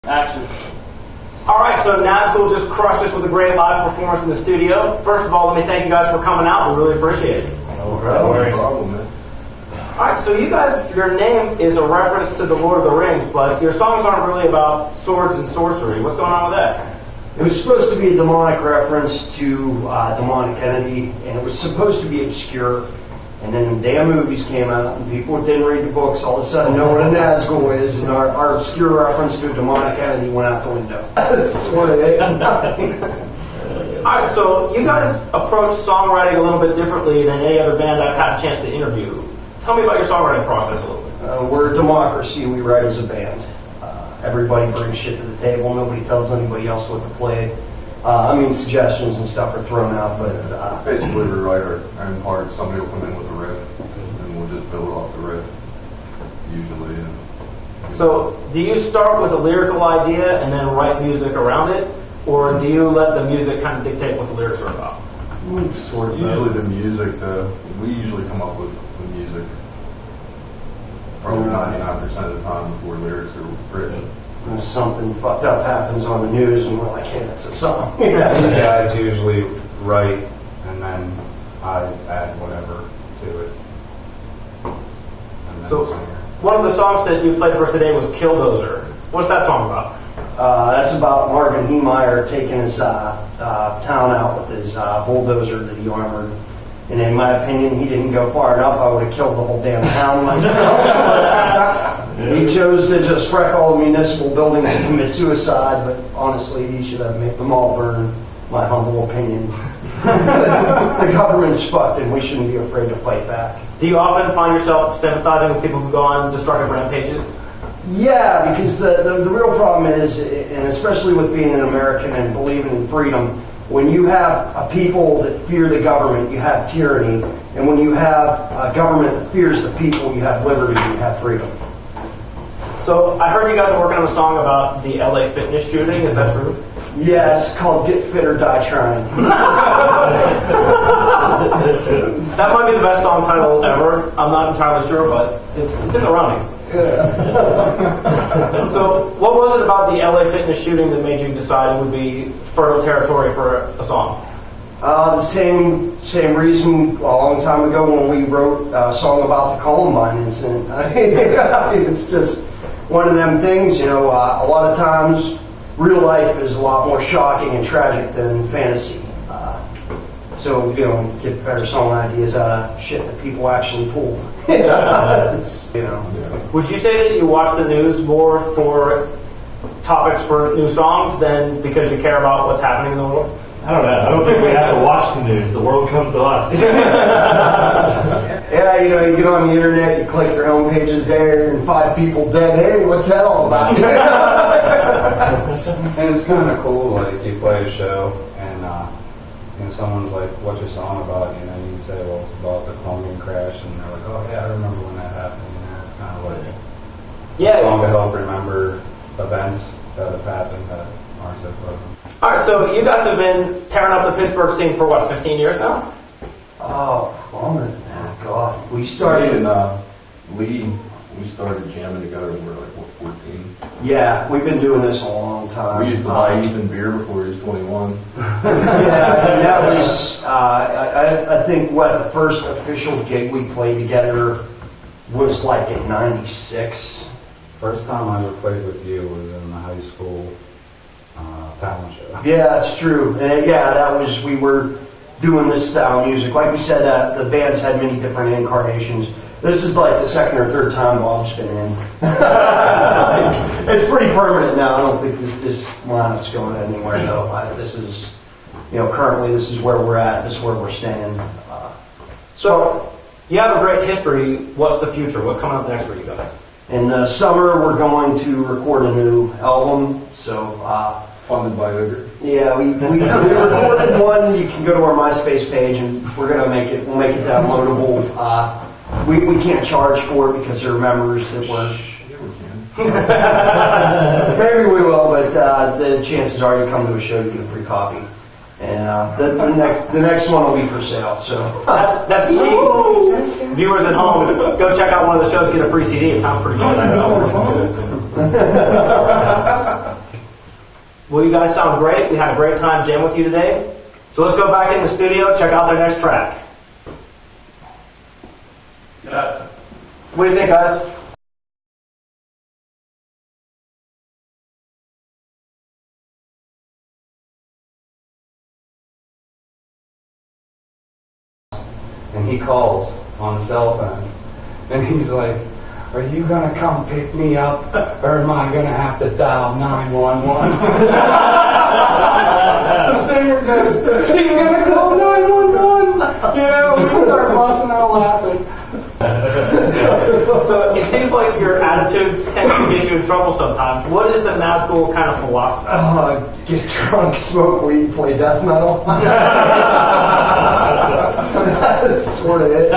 Action. Alright, so Nazgul just crushed us with a great live performance in the studio. First of all, let me thank you guys for coming out. We really appreciate it. No problem, man. Alright, so you guys, your name is a reference to the Lord of the Rings, but your songs aren't really about swords and sorcery. What's going on with that? It was supposed to be a demonic reference to demonic entity, and it was supposed to be obscure. And then the damn movies came out, and people who didn't read the books all of a sudden know what a Nazgul is, and our obscure reference to a demonic entity went out the window. That's what it is. Alright, so you guys approach songwriting a little bit differently than any other band I've had a chance to interview. Tell me about your songwriting process a little bit. We're a democracy. We write as a band. Everybody brings shit to the table. Nobody tells anybody else what to play. Suggestions and stuff are thrown out, but Basically, we write our own parts. Somebody will come in with a riff, and we'll just build off the riff, usually. So, do you start with a lyrical idea and then write music around it, or do you let the music kind of dictate what the lyrics are about? Sort of. Usually the music, we usually come up with the music probably 99% of the time before lyrics are written. When something fucked up happens on the news, and we're like, hey, that's a song. These guys usually write, and then I add whatever to it. And then So, one of the songs that you played for us today was Killdozer. What's that song about? That's about Marvin Heemeyer taking his town out with his bulldozer that he armored. And in my opinion, he didn't go far enough. I would have killed the whole damn town myself. He chose to just wreck all the municipal buildings and commit suicide, but honestly, he should have made them all burn, my humble opinion. The government's fucked, and we shouldn't be afraid to fight back. Do you often find yourself sympathizing with people who go on destructive rampages? Yeah, because the real problem is, and especially with being an American and believing in freedom, when you have a people that fear the government, you have tyranny. And when you have a government that fears the people, you have liberty, you have freedom. So, I heard you guys are working on a song about the LA fitness shooting. Is that true? Yeah, it's called Get Fit or Die Trying. That might be the best song title ever. I'm not entirely sure, but it's in the running. So, what was it about the LA fitness shooting that made you decide it would be fertile territory for a song? The same reason a long time ago when we wrote a song about the Columbine incident. I mean, it's just one of them things, a lot of times real life is a lot more shocking and tragic than fantasy. So, get better song ideas out of shit that people actually pull. Would you say that you watch the news more for topics for new songs than because you care about what's happening in the world? I don't know. I don't think we have to watch the news. The world comes to us. Yeah, you get on the internet, you click your home pages there, and 5 people dead. Hey, what's that all about? And it's kind of cool, like you play a show, and someone's like, "What's your song about?" You say, "Well, it's about the Colombian crash," and they're like, "Oh yeah, I remember when that happened." It's kind of like a song to help remember events that have happened that aren't so pleasant. Alright, so you guys have been tearing up the Pittsburgh scene for what, 15 years now? Oh, longer than that. God, we Me started. and Lee, we started jamming together when we were 14. Yeah, we've been doing this a long time. We used to buy Ethan beer before he was 21. Yeah, that was. I think the first official gig we played together was like in '96. First time I ever played with you was in the high school talent show. Yeah, that's true. And that was, we were doing this style of music. Like we said, the band's had many different incarnations. This is like the second or third time Bob's been in. It's pretty permanent now. I don't think this lineup's going anywhere though. This is, currently this is where we're at. This is where we're staying. So, you have a great history. What's the future? What's coming up next for you guys? In the summer, we're going to record a new album. So, Funded by Ogre. yeah, we recorded one. You can go to our MySpace page, and we'll make it downloadable. We can't charge for it because there are members that were. Yeah, we can. Maybe we will, but the chances are you come to a show, you get a free copy. And the next one will be for sale. So That's cheap. Viewers at home, go check out one of the shows, get a free CD. It sounds pretty good. Well, you guys sound great. We had a great time jamming with you today. So let's go back in the studio, check out their next track. What do you think, guys? And he calls on the cell phone, and he's like, "Are you gonna come pick me up, or am I gonna have to dial 911?" The singer goes, "He's gonna call 911." We start busting out laughing. So it seems like your attitude tends to get you in trouble sometimes. What is the Nazgul kind of philosophy? Get drunk, smoke weed, play death metal. That's sort of it.